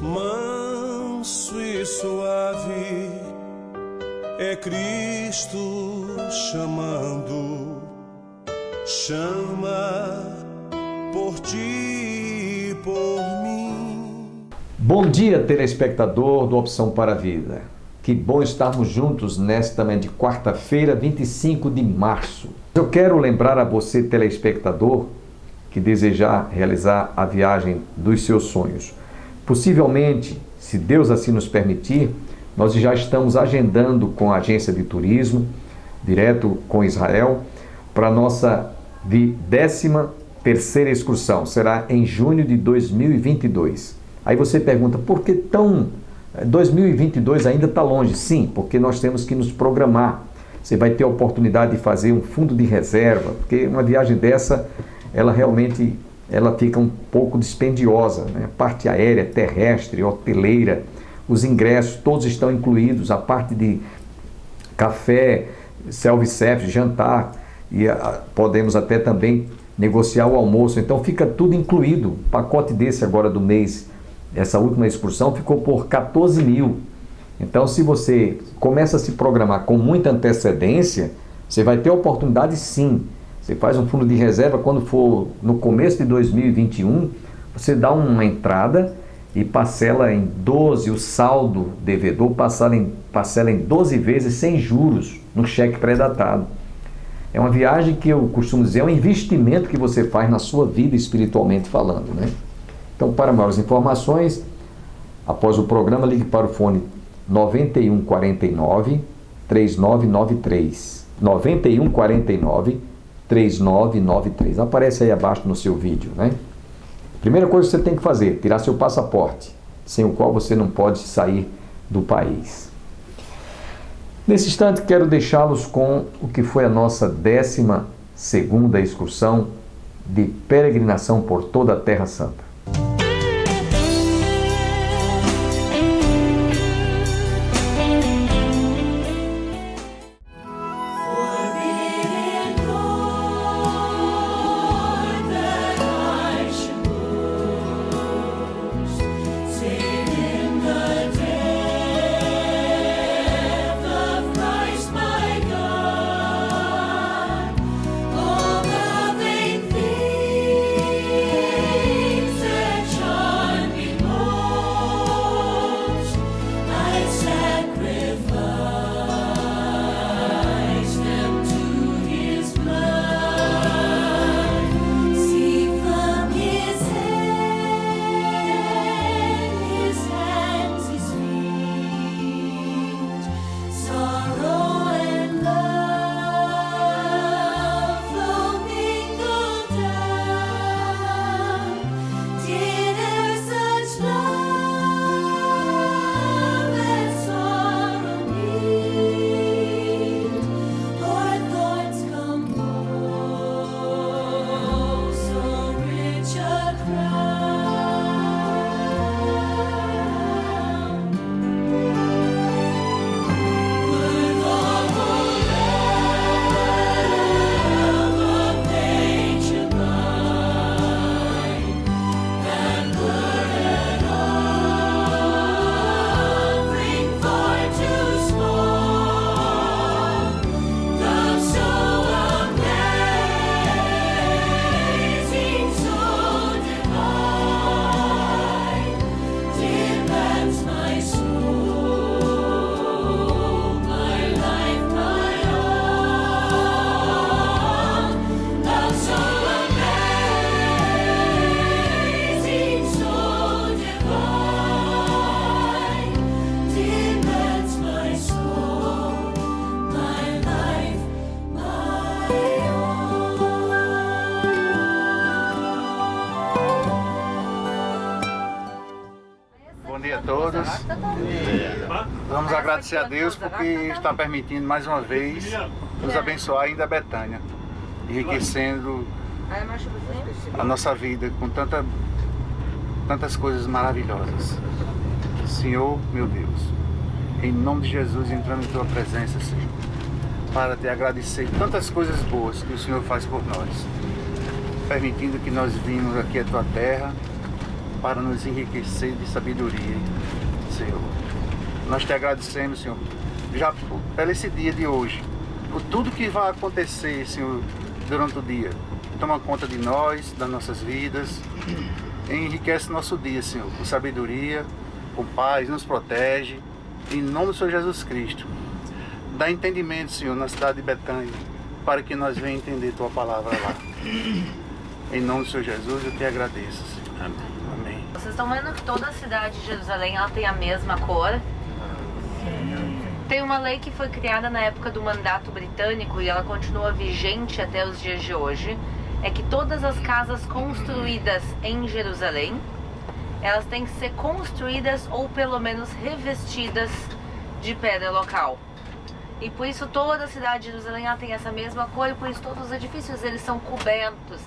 Manso e suave é Cristo chamando, chama por ti e por mim. Bom dia, telespectador do Opção para a Vida. Que bom estarmos juntos nesta manhã de quarta-feira, 25 de março. Eu quero lembrar a você, telespectador, que desejar realizar a viagem dos seus sonhos. Possivelmente, se Deus assim nos permitir, nós já estamos agendando com a agência de turismo, direto com Israel, para a nossa 13ª excursão. Será em junho de 2022. Aí você pergunta, por que 2022 ainda está longe? Sim, porque nós temos que nos programar. Você vai ter a oportunidade de fazer um fundo de reserva, porque uma viagem dessa, ela fica um pouco dispendiosa, né? Parte aérea, terrestre, hoteleira, os ingressos, todos estão incluídos, a parte de café, self-service, jantar, e podemos até também negociar o almoço, então fica tudo incluído. O pacote desse agora do mês, essa última excursão, ficou por 14 mil. Então, se você começa a se programar com muita antecedência, você vai ter a oportunidade sim. Você faz um fundo de reserva, quando for no começo de 2021, você dá uma entrada e parcela em 12, o saldo devedor parcela em 12 vezes sem juros no cheque pré-datado. É uma viagem que eu costumo dizer, é um investimento que você faz na sua vida espiritualmente falando, né? Então, para maiores informações, após o programa, ligue para o fone 9149 3993. 9149 3993. Aparece aí abaixo no seu vídeo, né? Primeira coisa que você tem que fazer, tirar seu passaporte, sem o qual você não pode sair do país. Nesse instante, quero deixá-los com o que foi a nossa 12ª excursão de peregrinação por toda a Terra Santa. dia a todos. Vamos agradecer a Deus porque está permitindo mais uma vez nos abençoar ainda a Betânia, enriquecendo a nossa vida com tanta tantas coisas maravilhosas. Senhor, meu Deus, em nome de Jesus, entrando em Tua presença, Senhor, para Te agradecer tantas coisas boas que o Senhor faz por nós, permitindo que nós vimos aqui a Tua terra para nos enriquecer de sabedoria, Senhor. Nós Te agradecemos, Senhor, já por esse dia de hoje, por tudo que vai acontecer, Senhor, durante o dia. Toma conta de nós, das nossas vidas, enriquece nosso dia, Senhor, com sabedoria, com paz, nos protege, em nome do Senhor Jesus Cristo. Dá entendimento, Senhor, na cidade de Betânia, para que nós venhamos entender Tua palavra lá. Em nome do Senhor Jesus, eu Te agradeço, Senhor. Amém. Vocês estão vendo que toda a cidade de Jerusalém ela tem a mesma cor? Tem uma lei que foi criada na época do mandato britânico e ela continua vigente até os dias de hoje. É que todas as casas construídas em Jerusalém, elas têm que ser construídas ou pelo menos revestidas de pedra local. E por isso toda a cidade de Jerusalém ela tem essa mesma cor e por isso todos os edifícios eles são cobertos.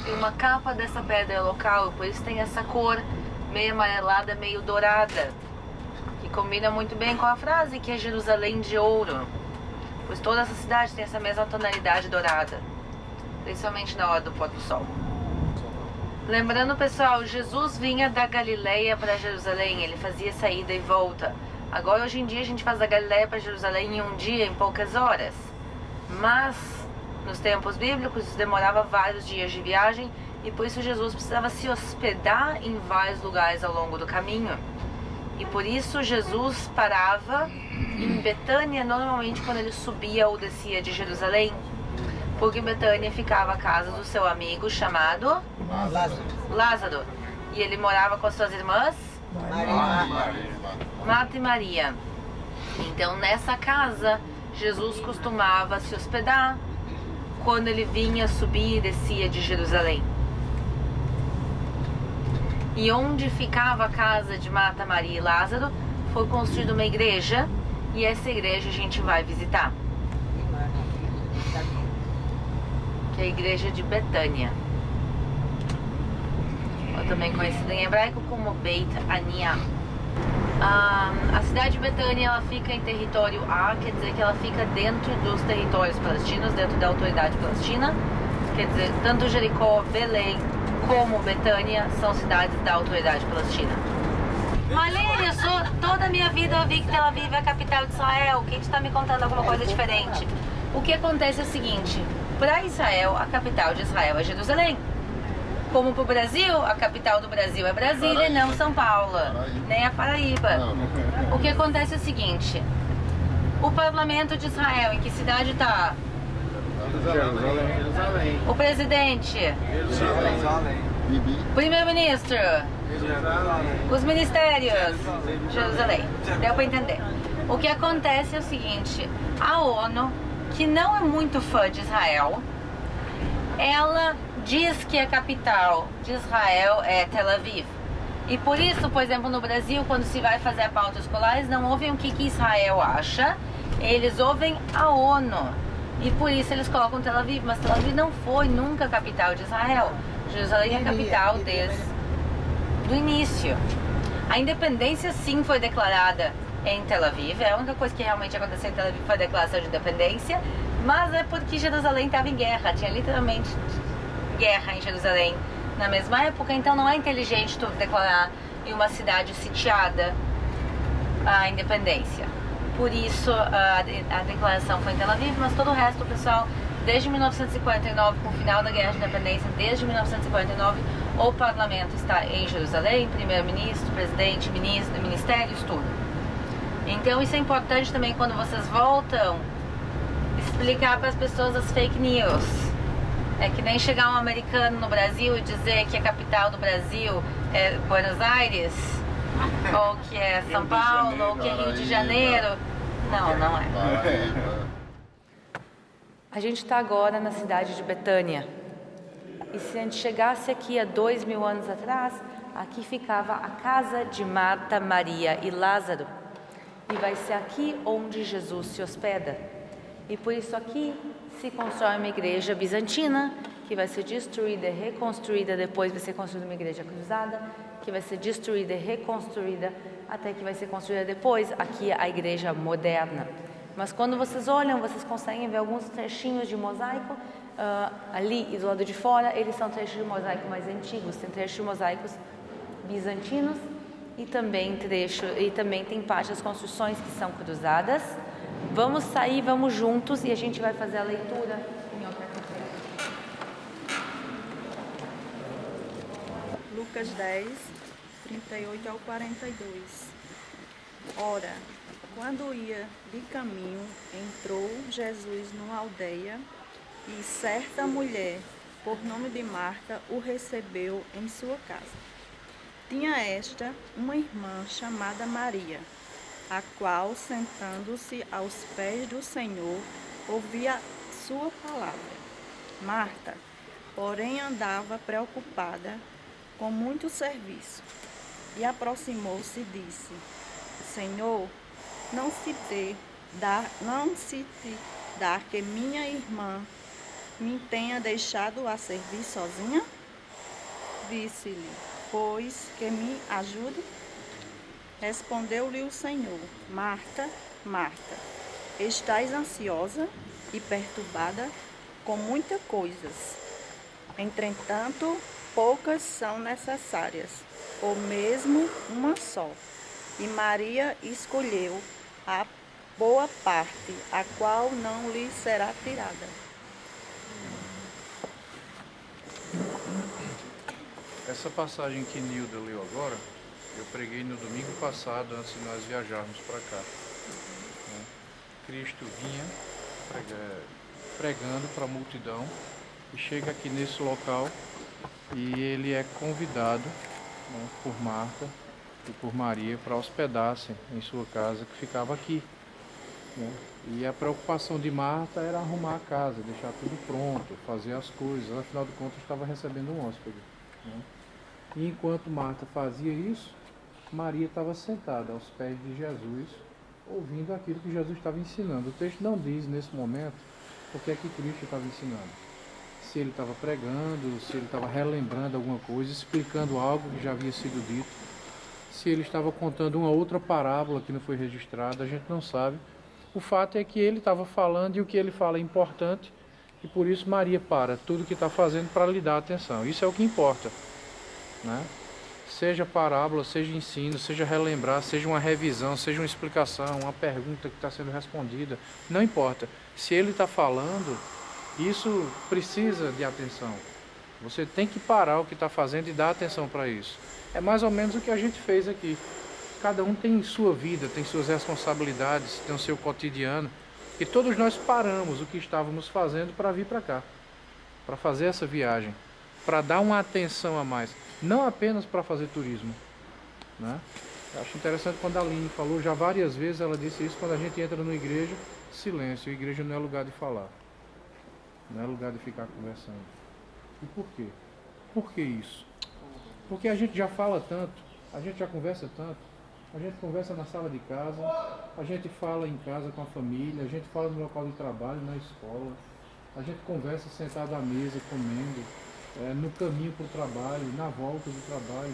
Tem uma capa dessa pedra local e por isso tem essa cor meio amarelada, meio dourada. Que combina muito bem com a frase que é Jerusalém de ouro. Pois toda essa cidade tem essa mesma tonalidade dourada. Principalmente na hora do pôr do sol. Lembrando, pessoal, Jesus vinha da Galileia para Jerusalém, ele fazia saída e volta. Agora, hoje em dia, a gente faz da Galileia para Jerusalém em um dia, em poucas horas. Mas, nos tempos bíblicos, isso demorava vários dias de viagem e por isso Jesus precisava se hospedar em vários lugares ao longo do caminho. E por isso Jesus parava em Betânia, normalmente quando ele subia ou descia de Jerusalém. Porque em Betânia ficava a casa do seu amigo chamado Lázaro. E ele morava com as suas irmãs Marta e Maria. Então nessa casa Jesus costumava se hospedar quando ele vinha, subia e descia de Jerusalém. E onde ficava a casa de Marta, Maria e Lázaro foi construída uma igreja e essa igreja a gente vai visitar. Que é a igreja de Betânia, ou também conhecida em hebraico como Beit Ania. A cidade de Betânia ela fica em território A, quer dizer que ela fica dentro dos territórios palestinos, dentro da autoridade palestina. Quer dizer, tanto Jericó, Belém como Betânia são cidades da autoridade palestina. Marlene, eu sou toda a minha vida eu vi que Tel Aviv é a capital de Israel. Quem está me contando alguma coisa diferente? O que acontece é o seguinte: para Israel, a capital de Israel é Jerusalém. Como para o Brasil, a capital do Brasil é Brasília e não São Paulo, nem a Paraíba. O que acontece é o seguinte: o parlamento de Israel, em que cidade está? Jerusalém. O presidente? Jerusalém. Primeiro-ministro? Os ministérios? Jerusalém. Deu para entender. O que acontece é o seguinte: a ONU, que não é muito fã de Israel, ela diz que a capital de Israel é Tel Aviv. E por isso, por exemplo, no Brasil, quando se vai fazer a pauta escolar, eles não ouvem o que Israel acha, eles ouvem a ONU. E por isso eles colocam Tel Aviv, mas Tel Aviv não foi nunca a capital de Israel. Jerusalém é a capital desde o início. A independência sim foi declarada em Tel Aviv, é a única coisa que realmente aconteceu em Tel Aviv foi a declaração de independência, mas é porque Jerusalém estava em guerra, tinha literalmente guerra em Jerusalém na mesma época, então não é inteligente tu declarar em uma cidade sitiada a independência. Por isso a declaração foi em Tel Aviv, mas todo o resto, pessoal, desde 1949, com o final da Guerra de Independência, desde 1949, o parlamento está em Jerusalém, primeiro-ministro, presidente, ministro, ministérios, tudo. Então isso é importante também quando vocês voltam, explicar para as pessoas as fake news. É que nem chegar um americano no Brasil e dizer que a capital do Brasil é Buenos Aires, ou que é São Paulo, ou que é Rio de Janeiro. Não, não é. A gente está agora na cidade de Betânia. E se a gente chegasse aqui há 2000 anos atrás, aqui ficava a casa de Marta, Maria e Lázaro. E vai ser aqui onde Jesus se hospeda. E por isso aqui se constrói uma igreja bizantina, que vai ser destruída e reconstruída, depois vai ser construída uma igreja cruzada, que vai ser destruída e reconstruída, até que vai ser construída depois aqui a igreja moderna. Mas quando vocês olham, vocês conseguem ver alguns trechinhos de mosaico ali e do lado de fora, eles são trechos de mosaico mais antigos, tem trechos de mosaicos bizantinos e também tem parte das construções que são cruzadas. Vamos sair, vamos juntos e a gente vai fazer a leitura em outra conferência. Lucas 10, 38 ao 42. Ora, quando ia de caminho, entrou Jesus numa aldeia e certa mulher, por nome de Marta, o recebeu em sua casa. Tinha esta uma irmã chamada Maria, a qual, sentando-se aos pés do Senhor, ouvia sua palavra. Marta, porém, andava preocupada com muito serviço e aproximou-se e disse: Senhor, não se te dá que minha irmã me tenha deixado a servir sozinha? Disse-lhe, pois, que me ajude? Respondeu-lhe o Senhor: Marta, Marta, estás ansiosa e perturbada com muitas coisas. Entretanto, poucas são necessárias, ou mesmo uma só. E Maria escolheu a boa parte, a qual não lhe será tirada. Essa passagem que Nilda leu agora, eu preguei no domingo passado, antes de nós viajarmos para cá. Cristo vinha pregando para a multidão e chega aqui nesse local e ele é convidado, por Marta e por Maria para hospedar-se em sua casa que ficava aqui. E a preocupação de Marta era arrumar a casa, deixar tudo pronto, fazer as coisas, afinal de contas estava recebendo um hóspede. E enquanto Marta fazia isso, Maria estava sentada aos pés de Jesus, ouvindo aquilo que Jesus estava ensinando. O texto não diz nesse momento o que é que Cristo estava ensinando. Se ele estava pregando, se ele estava relembrando alguma coisa, explicando algo que já havia sido dito, se ele estava contando uma outra parábola que não foi registrada, a gente não sabe. O fato é que ele estava falando e o que ele fala é importante e por isso Maria para tudo que está fazendo para lhe dar atenção. Isso é o que importa, né? Seja parábola, seja ensino, seja relembrar, seja uma revisão, seja uma explicação, uma pergunta que está sendo respondida, não importa. Se ele está falando, isso precisa de atenção. Você tem que parar o que está fazendo e dar atenção para isso. É mais ou menos o que a gente fez aqui. Cada um tem sua vida, tem suas responsabilidades, tem o seu cotidiano. E todos nós paramos o que estávamos fazendo para vir para cá, para fazer essa viagem, para dar uma atenção a mais. Não apenas para fazer turismo, né? Eu acho interessante quando a Aline falou, já várias vezes ela disse isso, quando a gente entra numa igreja, silêncio, a igreja não é lugar de falar, não é lugar de ficar conversando. E por quê? Por que isso? Porque a gente já fala tanto, a gente já conversa tanto, a gente conversa na sala de casa, a gente fala em casa com a família, a gente fala no local de trabalho, na escola, a gente conversa sentado à mesa, comendo, no caminho para o trabalho, na volta do trabalho.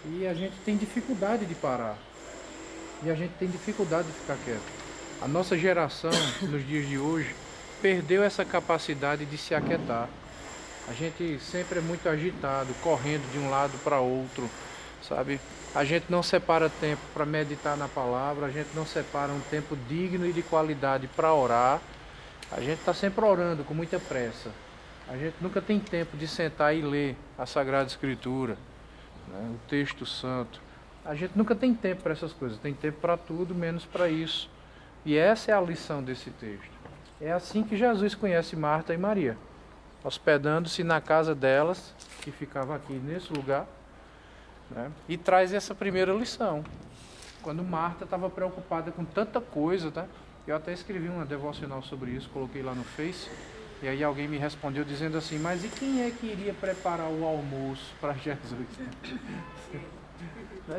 E a gente tem dificuldade de parar. E a gente tem dificuldade de ficar quieto. A nossa geração, nos dias de hoje, perdeu essa capacidade de se aquietar. A gente sempre é muito agitado, correndo de um lado para outro, sabe? A gente não separa tempo para meditar na palavra, a gente não separa um tempo digno e de qualidade para orar. A gente está sempre orando com muita pressa. A gente nunca tem tempo de sentar e ler a Sagrada Escritura, né, o texto santo. A gente nunca tem tempo para essas coisas, tem tempo para tudo, menos para isso. E essa é a lição desse texto. É assim que Jesus conhece Marta e Maria, hospedando-se na casa delas, que ficava aqui nesse lugar, né, e traz essa primeira lição. Quando Marta estava preocupada com tanta coisa, tá? Eu até escrevi uma devocional sobre isso, coloquei lá no Face. E aí alguém me respondeu dizendo assim, mas e quem é que iria preparar o almoço para Jesus?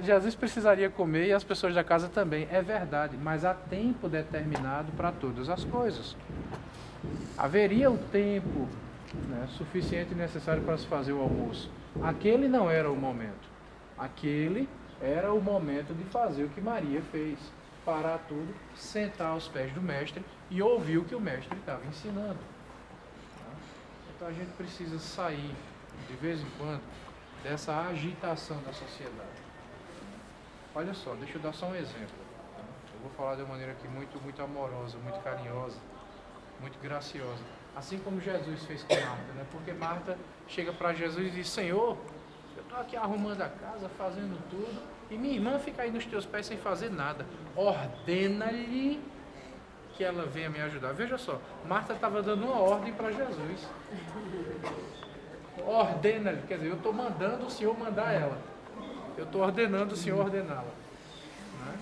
Jesus precisaria comer e as pessoas da casa também, é verdade, mas há tempo determinado para todas as coisas. Haveria o tempo, né, suficiente e necessário para se fazer o almoço. Aquele não era o momento. Aquele era o momento de fazer o que Maria fez. Parar tudo, sentar aos pés do mestre e ouvir o que o mestre estava ensinando. Então a gente precisa sair, de vez em quando, dessa agitação da sociedade. Olha só, deixa eu dar só um exemplo. Eu vou falar de uma maneira aqui muito amorosa, muito carinhosa, muito graciosa. Assim como Jesus fez com Marta, né? Porque Marta chega para Jesus e diz: Senhor, eu estou aqui arrumando a casa, fazendo tudo, e minha irmã fica aí nos teus pés sem fazer nada. Ordena-lhe que ela venha me ajudar. Veja só, Marta estava dando uma ordem para Jesus. Ordena-lhe, quer dizer, eu estou mandando o Senhor mandar ela. Eu estou ordenando o Senhor ordená-la. Né?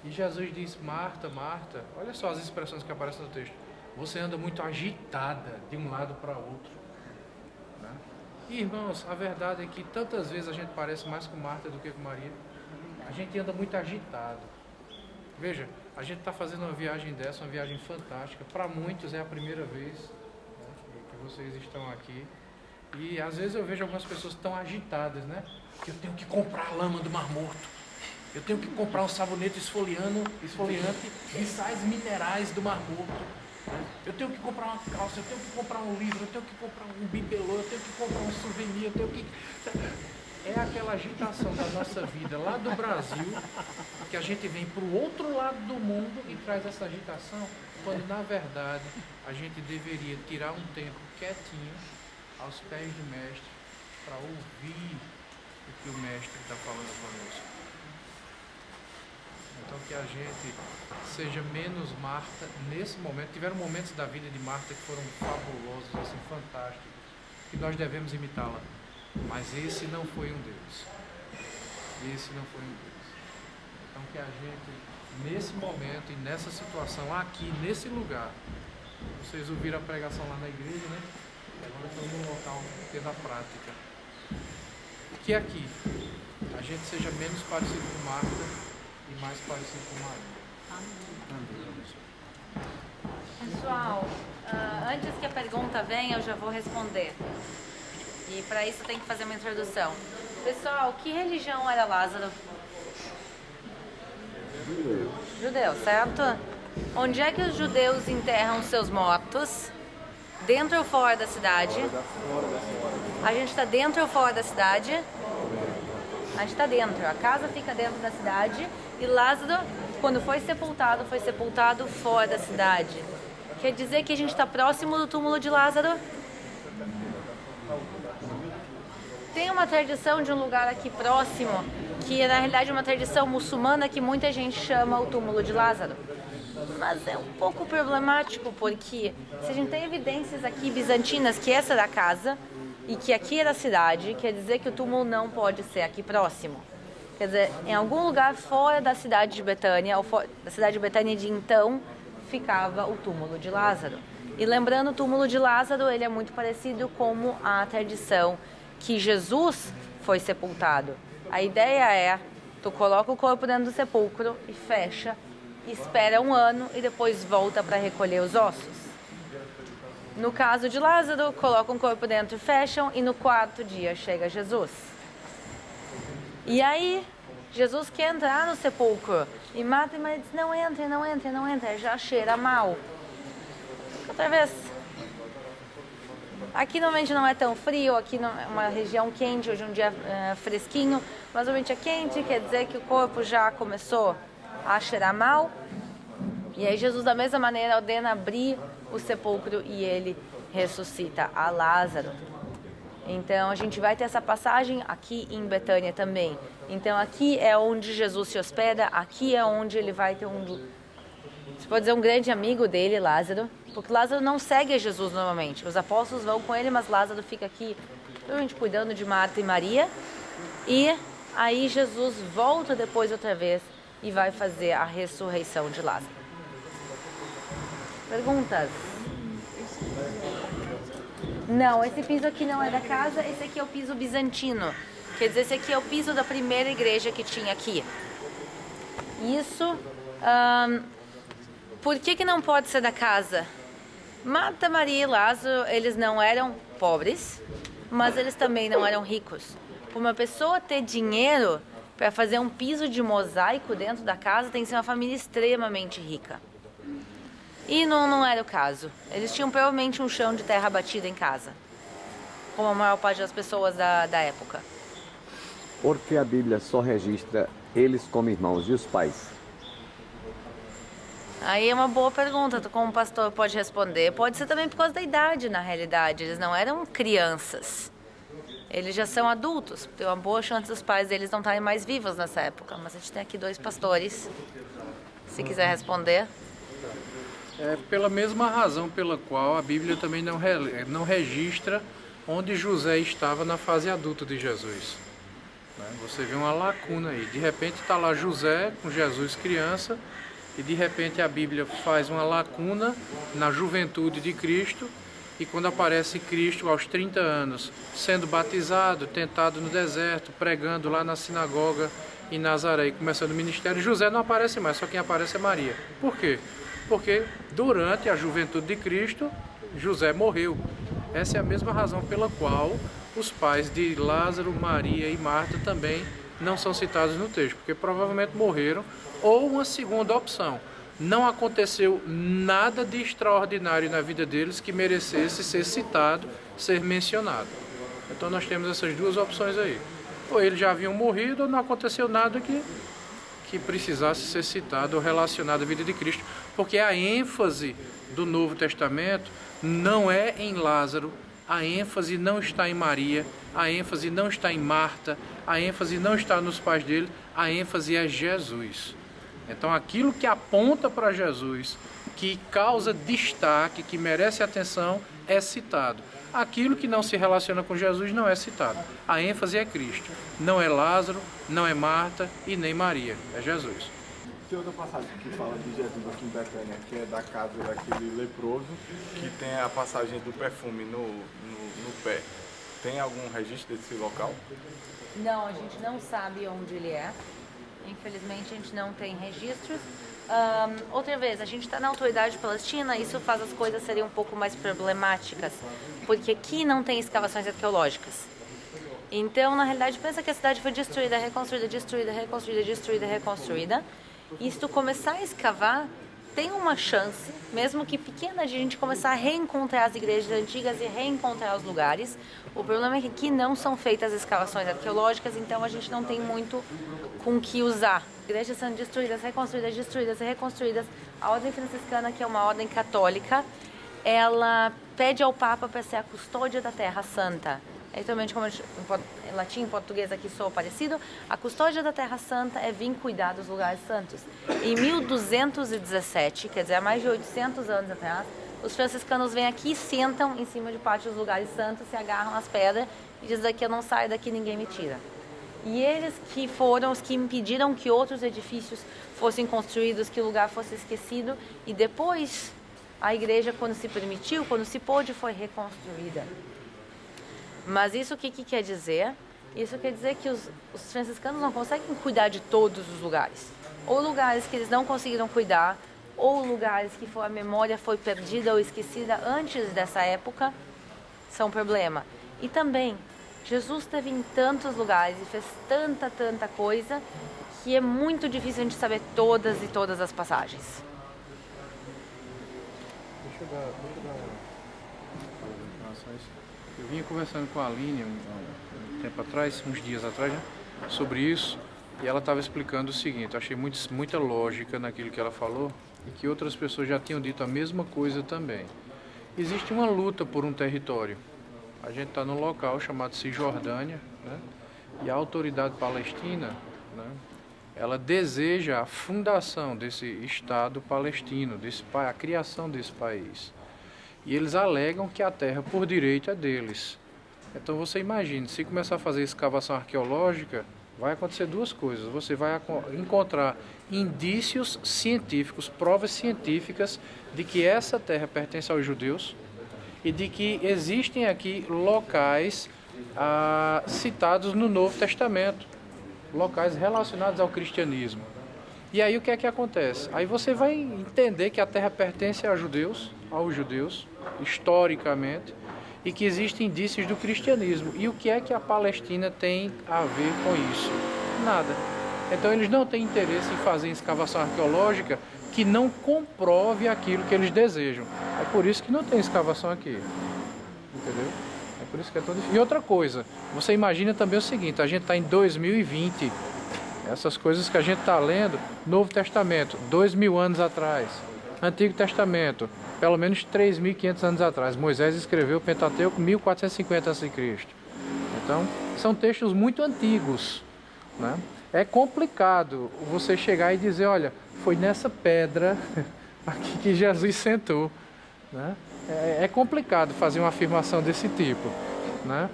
E Jesus diz: Marta, Marta, olha só as expressões que aparecem no texto. Você anda muito agitada de um lado para outro. Né? E, irmãos, a verdade é que tantas vezes a gente parece mais com Marta do que com Maria. A gente anda muito agitado. Veja, a gente está fazendo uma viagem dessa, uma viagem fantástica. Para muitos é a primeira vez, né, que vocês estão aqui. E às vezes eu vejo algumas pessoas tão agitadas, né? Que eu tenho que comprar a lama do Mar Morto. Eu tenho que comprar um sabonete esfoliante de sais minerais do Mar Morto. Eu tenho que comprar uma calça, eu tenho que comprar um livro, eu tenho que comprar um bibelô, eu tenho que comprar um souvenir, eu tenho que... É aquela agitação da nossa vida lá do Brasil, que a gente vem para o outro lado do mundo e traz essa agitação, quando na verdade a gente deveria tirar um tempo quietinho, aos pés do mestre, para ouvir o que o mestre está falando conosco. Então que a gente seja menos Marta nesse momento. Tiveram momentos da vida de Marta que foram fabulosos, assim, fantásticos, que nós devemos imitá-la. Mas esse não foi um deles. Esse não foi um deles. Então que a gente, nesse momento e nessa situação, aqui, nesse lugar, vocês ouviram a pregação lá na igreja, né? Agora estamos num local da prática. Que aqui a gente seja menos parecido com Marta e mais parecido com Maria. Amém. Pessoal, antes que a pergunta venha, eu já vou responder. E para isso tem que fazer uma introdução. Pessoal, que religião era Lázaro? Judeu, certo? Onde é que os judeus enterram seus mortos? Dentro ou fora da cidade? A gente está dentro ou fora da cidade? A gente está dentro. A casa fica dentro da cidade. E Lázaro, quando foi sepultado fora da cidade. Quer dizer que a gente está próximo do túmulo de Lázaro? Tem uma tradição de um lugar aqui próximo, que na realidade é uma tradição muçulmana, que muita gente chama o túmulo de Lázaro. Mas é um pouco problemático, porque se a gente tem evidências aqui bizantinas que essa era a casa e que aqui era a cidade, quer dizer que o túmulo não pode ser aqui próximo. Quer dizer, em algum lugar fora da cidade de Betânia, ou da cidade de Betânia de então, ficava o túmulo de Lázaro. E lembrando, o túmulo de Lázaro, ele é muito parecido com a tradição que Jesus foi sepultado. A ideia é, tu coloca o corpo dentro do sepulcro e fecha, espera um ano e depois volta para recolher os ossos. No caso de Lázaro, colocam o corpo dentro, fecham e no quarto dia chega Jesus. E aí, Jesus quer entrar no sepulcro e Marta e Maria diz: não entre, não entre, não entre, já cheira mal. Outra vez. Aqui normalmente não é tão frio, aqui não é uma região quente, hoje é um dia fresquinho, mas normalmente é quente, quer dizer que o corpo já começou a cheirar mal. E aí Jesus, da mesma maneira, ordena abrir o sepulcro e ele ressuscita a Lázaro. Então a gente vai ter essa passagem aqui em Betânia também. Então aqui é onde Jesus se hospeda, aqui é onde ele vai ter você pode dizer, um grande amigo dele, Lázaro, porque Lázaro não segue a Jesus normalmente. Os apóstolos vão com ele, mas Lázaro fica aqui, provavelmente cuidando de Marta e Maria. E aí Jesus volta depois outra vez e vai fazer a ressurreição de Lázaro. Perguntas? Não, esse piso aqui não é da casa, esse aqui é o piso bizantino. Quer dizer, esse aqui é o piso da primeira igreja que tinha aqui. Isso... Por que não pode ser da casa? Marta, Maria e Lázaro, eles não eram pobres, mas eles também não eram ricos. Para uma pessoa ter dinheiro para fazer um piso de mosaico dentro da casa, tem que ser uma família extremamente rica. E não era o caso. Eles tinham provavelmente um chão de terra batida em casa, como a maior parte das pessoas da época. Por que a Bíblia só registra eles como irmãos e os pais? Aí é uma boa pergunta, tu como pastor pode responder. Pode ser também por causa da idade, na realidade. Eles não eram crianças. Eles já são adultos. Tem uma boa chance dos pais deles não estarem mais vivos nessa época. Mas a gente tem aqui 2 pastores, se quiser responder. É pela mesma razão pela qual a Bíblia também não registra onde José estava na fase adulta de Jesus. Você vê uma lacuna aí. De repente está lá José com Jesus criança, e de repente a Bíblia faz uma lacuna na juventude de Cristo, e quando aparece Cristo aos 30 anos, sendo batizado, tentado no deserto, pregando lá na sinagoga em Nazaré e começando o ministério, José não aparece mais, só quem aparece é Maria. Por quê? Porque durante a juventude de Cristo, José morreu. Essa é a mesma razão pela qual os pais de Lázaro, Maria e Marta também não são citados no texto, porque provavelmente morreram. Ou uma segunda opção, não aconteceu nada de extraordinário na vida deles que merecesse ser citado, ser mencionado. Então nós temos essas 2 opções aí. Ou eles já haviam morrido, ou não aconteceu nada que precisasse ser citado ou relacionado à vida de Cristo. Porque a ênfase do Novo Testamento não é em Lázaro, a ênfase não está em Maria, a ênfase não está em Marta, a ênfase não está nos pais dele, a ênfase é Jesus. Então aquilo que aponta para Jesus, que causa destaque, que merece atenção, é citado. Aquilo que não se relaciona com Jesus não é citado. A ênfase é Cristo. Não é Lázaro, não é Marta e nem Maria. É Jesus. Tem outra passagem que fala de Jesus aqui em Betânia, que é da casa daquele leproso, que tem a passagem do perfume no pé. Tem algum registro desse local? Não, a gente não sabe onde ele é. Infelizmente, a gente não tem registros. Outra vez, a gente está na autoridade palestina, isso faz as coisas serem um pouco mais problemáticas, porque aqui não tem escavações arqueológicas. Então, na realidade, pensa que a cidade foi destruída, reconstruída, destruída, reconstruída, destruída, reconstruída. E se tu começar a escavar, tem uma chance, mesmo que pequena, de a gente começar a reencontrar as igrejas antigas e reencontrar os lugares. O problema é que aqui não são feitas escavações arqueológicas, então a gente não tem muito com o que usar. Igrejas sendo destruídas, destruídas e reconstruídas. A ordem franciscana, que é uma ordem católica, ela pede ao Papa para ser a custódia da Terra Santa. Exatamente como em latim e português aqui soa parecido, a custódia da Terra Santa é vir cuidar dos lugares santos. Em 1217, quer dizer, há mais de 800 anos atrás, os franciscanos vêm aqui e sentam em cima de parte dos lugares santos, se agarram às pedras e dizem: daqui eu não saio, daqui ninguém me tira. E eles que foram os que impediram que outros edifícios fossem construídos, que o lugar fosse esquecido, e depois a igreja, quando se permitiu, quando se pôde, foi reconstruída. Mas isso o que quer dizer? Isso quer dizer que os franciscanos não conseguem cuidar de todos os lugares. Ou lugares que eles não conseguiram cuidar, ou lugares que a memória foi perdida ou esquecida antes dessa época, são problema. E também, Jesus esteve em tantos lugares e fez tanta coisa, que é muito difícil a gente saber todas as passagens. Deixa eu dar informações. Eu vinha conversando com a Aline um tempo atrás, uns dias atrás, né, sobre isso, e ela estava explicando o seguinte: eu achei muita lógica naquilo que ela falou, e que outras pessoas já tinham dito a mesma coisa também. Existe uma luta por um território. A gente está num local chamado Cisjordânia, né, e a autoridade palestina, né, ela deseja a fundação desse Estado palestino, a criação desse país. E eles alegam que a terra por direito é deles. Então você imagina, se começar a fazer escavação arqueológica, vai acontecer 2 coisas. Você vai encontrar indícios científicos, provas científicas de que essa terra pertence aos judeus e de que existem aqui locais citados no Novo Testamento, locais relacionados ao cristianismo. E aí o que é que acontece? Aí você vai entender que a terra pertence aos judeus, historicamente, e que existem indícios do cristianismo. E o que é que a Palestina tem a ver com isso? Nada. Então eles não têm interesse em fazer escavação arqueológica que não comprove aquilo que eles desejam. É por isso que não tem escavação aqui. Entendeu? É por isso que é tão difícil. E outra coisa, você imagina também o seguinte, a gente está em 2020, essas coisas que a gente está lendo, Novo Testamento, 2000 anos atrás, Antigo Testamento, pelo menos 3.500 anos atrás. Moisés escreveu o Pentateuco 1450 a.C. Então, são textos muito antigos, né? É complicado você chegar e dizer, olha, foi nessa pedra aqui que Jesus sentou, né? É complicado fazer uma afirmação desse tipo, né?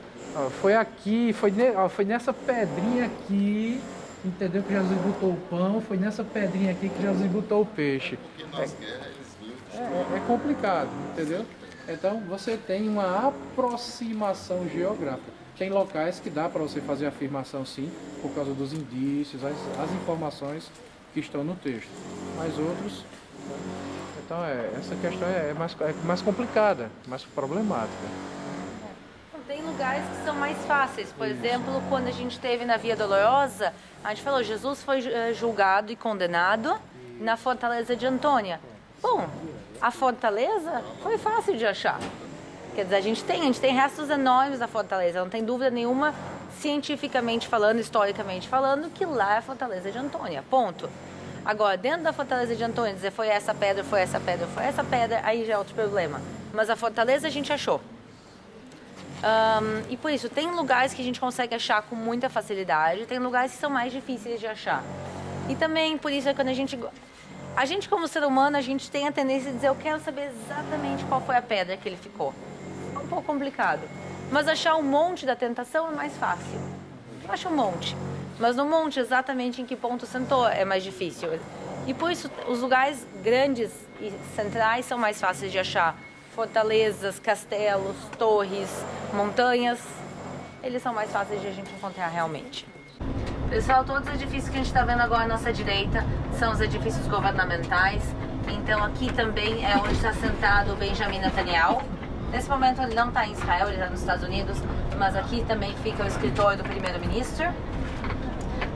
Foi aqui, foi nessa pedrinha aqui, entendeu, que Jesus botou o pão, foi nessa pedrinha aqui que Jesus botou o peixe. É complicado, entendeu? Então você tem uma aproximação geográfica. Tem locais que dá para você fazer afirmação sim, por causa dos indícios, as informações que estão no texto. Mas outros, então essa questão é mais complicada, mais problemática. Tem lugares que são mais fáceis. Por exemplo, quando a gente esteve na Via Dolorosa, a gente falou, Jesus foi julgado e condenado na Fortaleza de Antônia. Bom, a fortaleza foi fácil de achar. Quer dizer, a gente tem restos enormes da fortaleza, não tem dúvida nenhuma, cientificamente falando, historicamente falando, que lá é a Fortaleza de Antônia, ponto. Agora, dentro da Fortaleza de Antônia, dizer foi essa pedra, foi essa pedra, foi essa pedra, aí já é outro problema. Mas a fortaleza a gente achou. E por isso, tem lugares que a gente consegue achar com muita facilidade, tem lugares que são mais difíceis de achar. E também, por isso, é quando a gente como ser humano, a gente tem a tendência de dizer, eu quero saber exatamente qual foi a pedra que ele ficou. É um pouco complicado. Mas achar um monte da tentação é mais fácil. Acha um monte. Mas no monte, exatamente em que ponto sentou, é mais difícil. E por isso, os lugares grandes e centrais são mais fáceis de achar. Fortalezas, castelos, torres, montanhas, eles são mais fáceis de a gente encontrar realmente. Pessoal, todos os edifícios que a gente está vendo agora à nossa direita são os edifícios governamentais. Então aqui também é onde está sentado o Benjamin Netanyahu. Nesse momento ele não está em Israel, ele está nos Estados Unidos, mas aqui também fica o escritório do primeiro-ministro.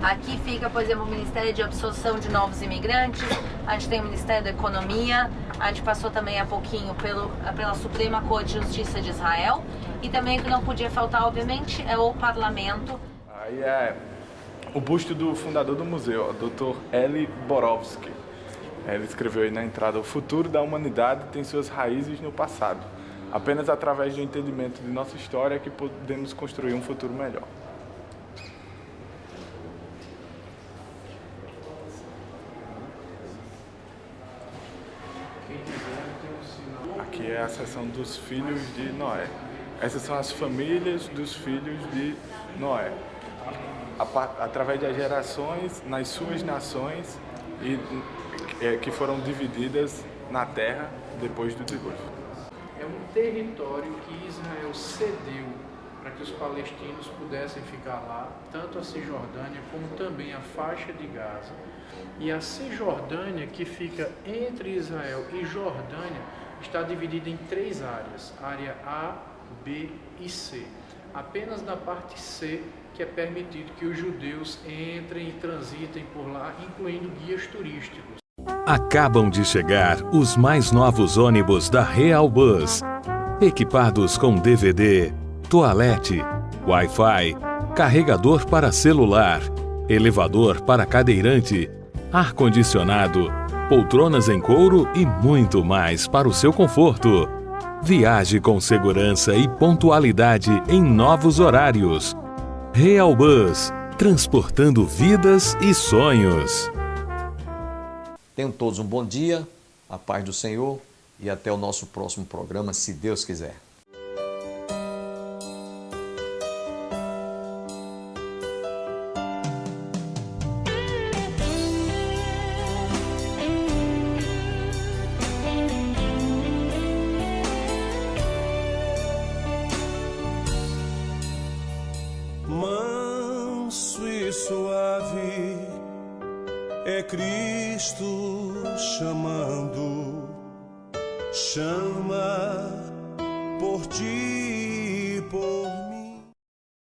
Aqui fica, por exemplo, o Ministério de Absorção de Novos Imigrantes, a gente tem o Ministério da Economia, a gente passou também há pouquinho pela Suprema Corte de Justiça de Israel, e também o que não podia faltar, obviamente, é o Parlamento. Aí é o busto do fundador do museu, o Dr. Eli Borovsky. Ele escreveu aí na entrada, o futuro da humanidade tem suas raízes no passado. Apenas através do entendimento de nossa história é que podemos construir um futuro melhor. Aqui é a seção dos filhos de Noé. Essas são as famílias dos filhos de Noé. Através das gerações, nas suas nações, que foram divididas na terra depois do dilúvio. É um território que Israel cedeu para que os palestinos pudessem ficar lá, tanto a Cisjordânia como também a faixa de Gaza. E a Cisjordânia, que fica entre Israel e Jordânia, está dividida em 3 áreas, área A, B e C. Apenas na parte C que é permitido que os judeus entrem e transitem por lá, incluindo guias turísticos. Acabam de chegar os mais novos ônibus da Real Bus, equipados com DVD, toalete, Wi-Fi, carregador para celular, elevador para cadeirante, ar-condicionado, poltronas em couro e muito mais para o seu conforto. Viaje com segurança e pontualidade em novos horários. Real Bus, transportando vidas e sonhos. Tenham todos um bom dia, a paz do Senhor e até o nosso próximo programa, se Deus quiser. Manso e suave é Cristo chamando, chama por ti e por